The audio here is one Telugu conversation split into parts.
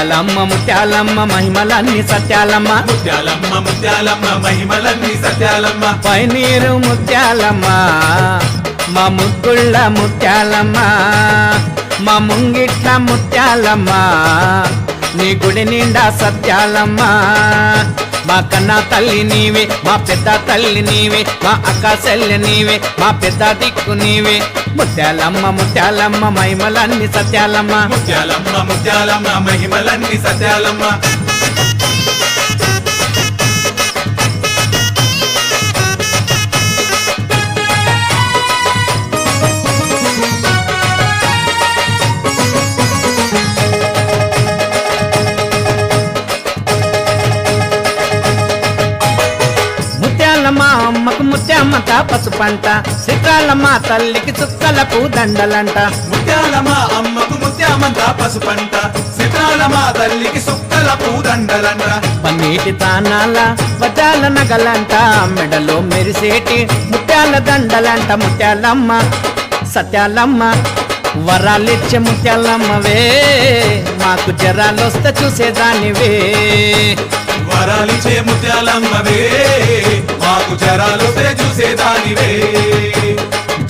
ముత్యాలమ్మ ముత్యాలమ్మ మహిమలన్నీ సత్యాలమ్మ ముత్యాలమ్మ ముత్యాలమ్మ మహిమలన్నీ సత్యాలమ్మ పైనీరు ముత్యాలమ్మ మా ముగ్గుళ్ళ ముత్యాలమ్మ మా ముంగిట్ల ముత్యాలమ్మ నీ గుడి నిండా సత్యాలమ్మ మా కన్నా తల్లి నీవే మా పెద్ద తల్లి నీవే మా అక్క చెల్లి నీవే మా పెద్ద దిక్కు నీవే ముత్యాలమ్మ ముత్యాలమ్మ మహిమలన్నీ సత్యాలమ్మ ముత్యాలమ్మ ముత్యాలమ్మ మహిమలన్నీ సత్యాలమ్మ ముత్యాలమ్మ అమ్మకు ముత్యామ్మత పసుపంట శ్రీకాళమ్మ తల్లికి చుక్కలకు దండలంట ముత్యాలమ్మ అమ్మకు ముత్యామంత పసుపంట సితాలమ్మ తల్లికి సుక్కల పూదండలంట పన్నీటి తానాల వజాల నగలంట మెడలో మెరిసేటి ముత్యాల దండలంట ముత్యాలమ్మ సత్యాలమ్మ వరాలిచ్చే ముత్యాలమ్మవే మాకు జరాలొస్తే చూసేదానివే వరాలిచ్చే ముత్యాలమ్మవే మాకు జరాలొస్తే చూసేదానివే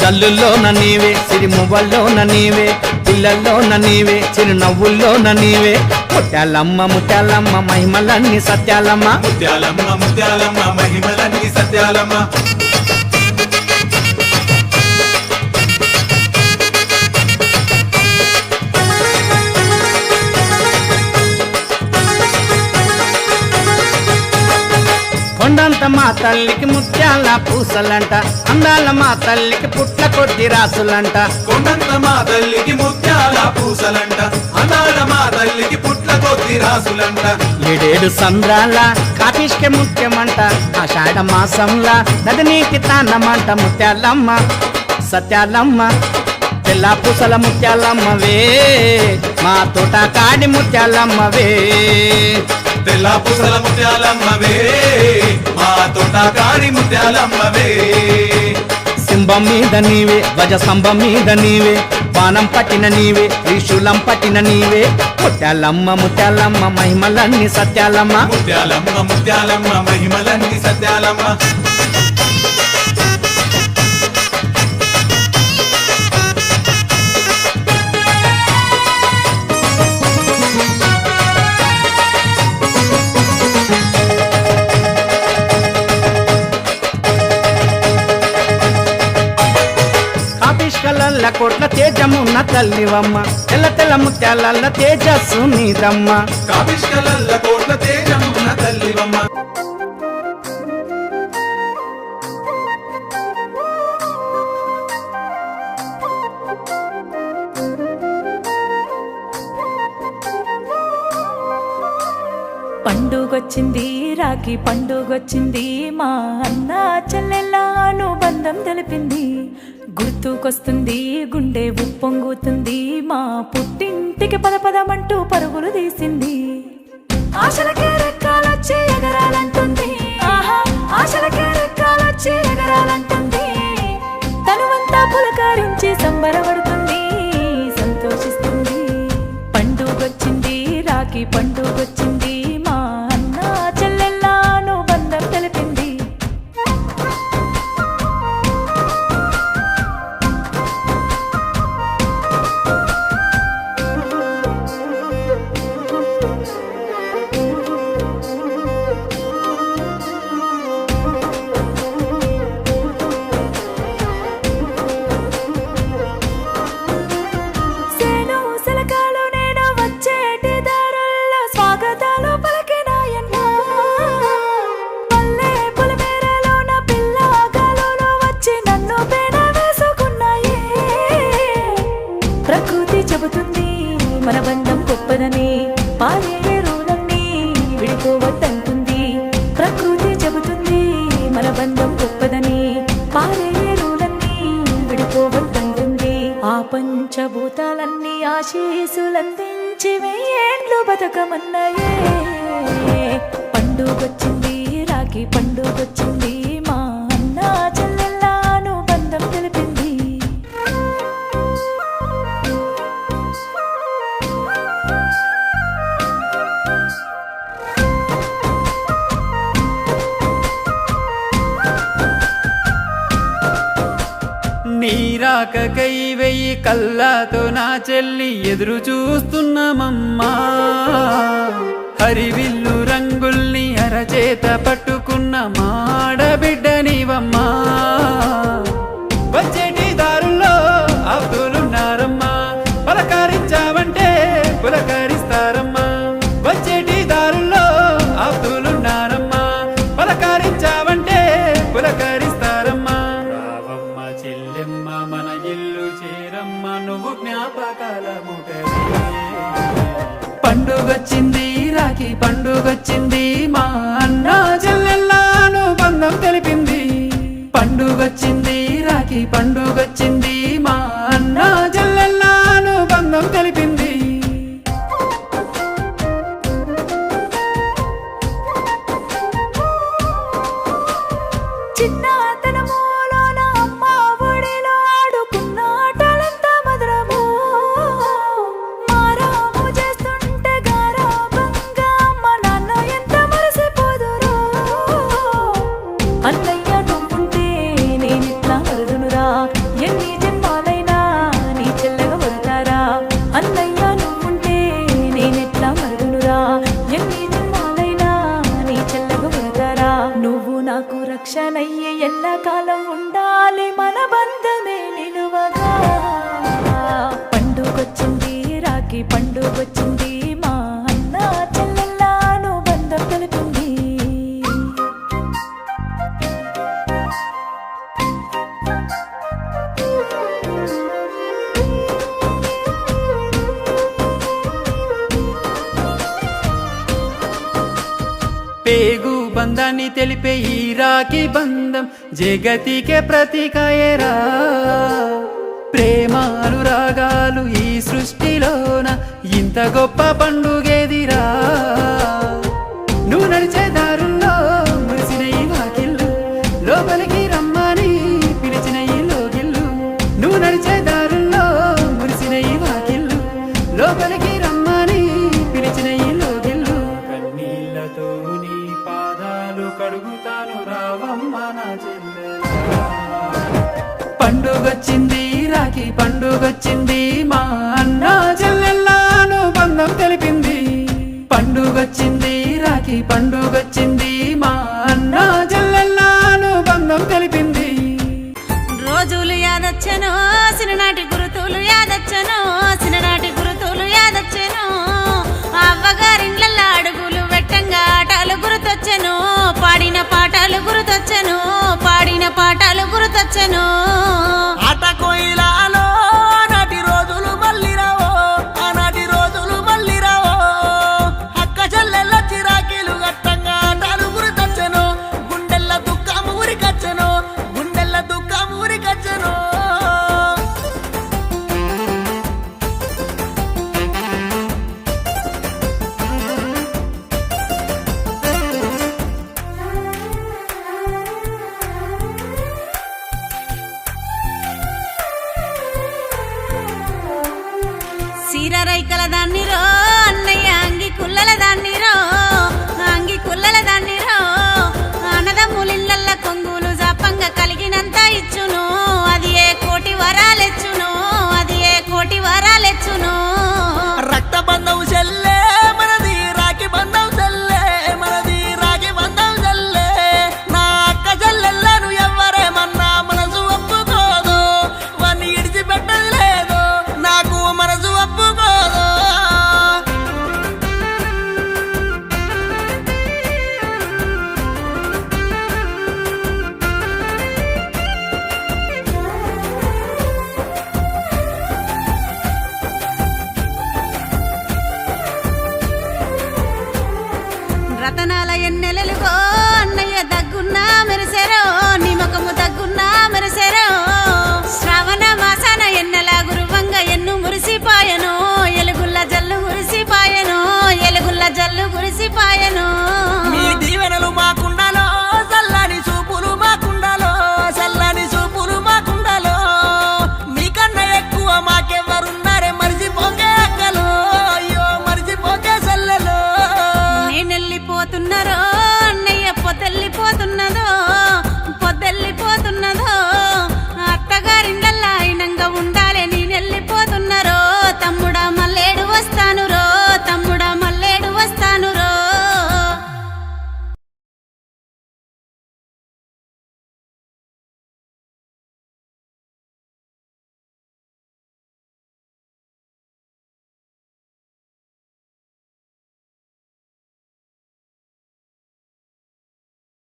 జల్లుల్లోన నీవే సిరిమువ్వల్లోన నీవే పిల్లల్లోన నీవే చిరునవ్వుల్లోన నీవే ముత్యాలమ్మ ముత్యాలమ్మ మహిమలన్నీ సత్యాలమ్మ ముత్యాలమ్మ ముత్యాలమ్మ మహిమలన్నీ సత్యాలమ్మ కొండంత మా తల్లికి ముత్యాల పూసలంట అందాల మా తల్లికి పుట్ల కొద్ది రాసులంట కొండంత మా తల్లికి ముత్యాల పూసలంట అనాడ మా తల్లికి పుట్ల కొద్ది రాసులంట ఏడేడు సంద్రాల కాపిష్కే ముఖ్యమంట ఆషాఢ మాసంలా నదినీకి తానమంట ముత్యాలమ్మ సత్యాలమ్మ తెల్ల పూసల ముత్యాలమ్మవే మా తోట కాడి ముత్యాలమ్మవే తెల్ల పూసల ముత్యాలమ్మవే మా తోట కాడి ముత్యాలమ్మవే సింహం మీద నీవే గజ స్తంభం మీద నీవే బాణం పట్టిన నీవే త్రిశూలం పట్టిన నీవే ముత్యాలమ్మ ముత్యాలమ్మ మహిమలన్నీ సత్యాలమ్మ ముత్యాలమ్మ ముత్యాలమ్మ మహిమలన్నీ సత్యాలమ్మ కాపిష్కలల్ల కోట్ల తేజమున్న తల్లివమ్మ తెల్ల తెల్ల ముత్యాలల్ల తేజస్సు నీదమ్మ కాపిష్కలల్ల కోట్ల తేజమున్న తల్లివమ్మ పండుగొచ్చింది రాఖీ పండుగొచ్చింది మా అన్న చెల్లెళ్ళ అనుబంధం తెలిపింది గుర్తుకొస్తుంది గుండె ఉప్పొంగుతుంది మా పుట్టింటికి పదపదమంటూ పరుగులు తీసింది ఆశలకే రెక్కాలొచ్చి ఎగరాలంటుంది ఆహా ఆశలకే రెక్కాలొచ్చి ఎగరాలంటుంది తనువంతా పులకరించి సంబరపడుతుంది సంతోషిస్తుంది పండుగొచ్చింది రాఖీ పండుగొచ్చింది మా అన్న చెల్లెళ్ళ అనుబంధం తెలిపింది సేను శిలకాలు నేను వచ్చేటి దారుల్లో స్వాగతాలు పలికినాయన్న పల్లె పులిమేరలోన పిల్లగాలులు వచ్చి నన్ను పేడ వేసుకున్నాయే ప్రకృతి చెబుతుంది మన బంధం గొప్పదని పారే రూలన్నీ విడిపోవద్దంటుంది ప్రకృతి చెబుతుంది మన బంధం గొప్పదని పారే రూలన్నీ విడిపోవద్దంటుంది ఆ పంచభూతాలన్నీ ఆశీసులందించి వెయ్యేండ్లు బతకమన్నాయే పండుగొచ్చింది రాఖీ పండుగొచ్చింది మా అన్న చెల్లెళ్ళ అనుబంధం తెలిపింది నీరాకకై వెయ్యి కళ్ళతో నా చెల్లి ఎదురు చూస్తున్నామమ్మా హరివిల్లు రంగుల్ని అరచేత పట్టుకున్న మాడబిడ్డ నీవమ్మా వచ్చేటి దారుల్లో ఆప్తులున్నారమ్మా పలకరించావంటే పులకరిస్తారమ్మా వచ్చేటి దారుల్లో ఆప్తులున్నారమ్మా పలకరించావంటే పులకరిస్తారమ్మా రావమ్మ చెల్లెమ్మ మన ఇల్లు చేరమ్మ నువ్వు జ్ఞాపకాల ముటవే పండుగొచ్చింది రాఖీ పండుగొచ్చింది మా అన్న చెల్లెల్లాను బంధం తెలిపింది పండుగొచ్చింది రాఖీ పండుగొచ్చింది మా అన్న చెల్లెల్లాను బంధం తెలిపింది చిన్నతనములోన అమ్మ ఒడిలో ఆడుకున్న ఆటలంతా మధురము మారాము చేస్తుంటే గారాబంగా అమ్మ నాన్న ఎంత మరసిపోదురు అన్నయ్య నువ్వుంటే నేనిట్లా మరుదునురా ఎన్ని జన్మాలైనా నీ చెల్లెగా వరుతారా అన్నయ్య నువ్వుంటే నేనెట్లా మరుదునురా ఎన్ని జన్మాలైనా నీ చెల్లెగా వరుతారా నువ్వు నాకు రక్షణయ్యే ఎల్లకాలం ఉండాలి మన బంధమే నిలువగా పండుగొచ్చింది రాఖీ పండుగొచ్చింది మా అన్న చెల్లెల్లాను బంధం తెలిపింది పేగు బంధాన్ని తెలిపే ఈ రాఖీ బంధం జగతికే ప్రతీకయేరా ప్రేమ అనురాగాలు ఈ సృష్టిలోన ఇంత గొప్ప పండుగేదిరా నువ్వు నడిచే దారుల్లో మురిసిన ఈ వాకిళ్ళు లోపలికి రమ్మని పిలిచిన ఈ లోగిళ్ళు నువ్వు నడిచే దారుల్లో మురిసిన ఈ వాకిళ్ళు లోపలికి రమ్మని పిలిచిన ఈ లోగిళ్ళు కన్నీళ్లతో నీ పాదాలు కడుగుతాను రావమ్మ నా చెల్లెలా పండుగొచ్చింది రాఖీ పండుగొచ్చింది మా అన్న చెల్లెల్లాను బంధం తెలిపింది పండుగొచ్చింది రాఖీ పండుగొచ్చింది మా అన్న చెల్లెల్లాను బంధం తెలిపింది రోజులు యాదొచ్చను సిననాటి గురుతులు యాదొచ్చను సిననాటి గురుతులు యాదొచ్చను అవ్వగారిండ్లల్లో అడుగులు వెట్టంగా ఆటలు గుర్తొచ్చెను పాడిన పాటలు గుర్తొచ్చెను పాడిన పాటలు గుర్తొచ్చెను ఆట కోయిలాలో నాటి రోజులు మళ్ళీ రావో ఆనాటి రోజులు మళ్ళీ రావో అక్క చెల్లెళ్ళ చిరాకీలు గట్టంగా ఆటలు గుర్తొచ్చెను గుండెల్ల దుఃఖం ఊరికొచ్చెను గుండెల్ల దుఃఖం ఊరికొచ్చెను సీర రైకల దాన్నిరో అన్నయ్య అంగి కుల్లల దాన్నిరో అంగి కుల్లల దాన్నిరో అన్నదమ్ములిళ్ళల్ల కొంగులు జాపంగా కలిగినంత ఇచ్చును అది ఏ కోటి వరాలెచ్చును అది ఏ కోటి వరాలెచ్చును రక్త బంధం చెల్లే మనది రాఖీ బంధం చెల్లే మనది రాఖీ బంధం చెల్లే నా అక్క చెల్లెళ్ళను ఎవ్వరేమన్నా మనసు ఒప్పుకోదు వాన్ని ఇడిచిపెట్టదు లేదు నాకు మనసు ఒప్పుకోదు రతనాల ఎన్నెలలుగో అన్నయ్య దగ్గున్నా మెరిసెరో నీ ముఖము దగ్గున్నా మెరిసెరో శ్రావణ మాసాన ఎన్నెల గురువంగ ఎన్ను మురిసిపాయను ఎలుగుల్ల జల్లు మురిసిపాయను ఎలుగుల్ల జల్లు మురిసిపాయను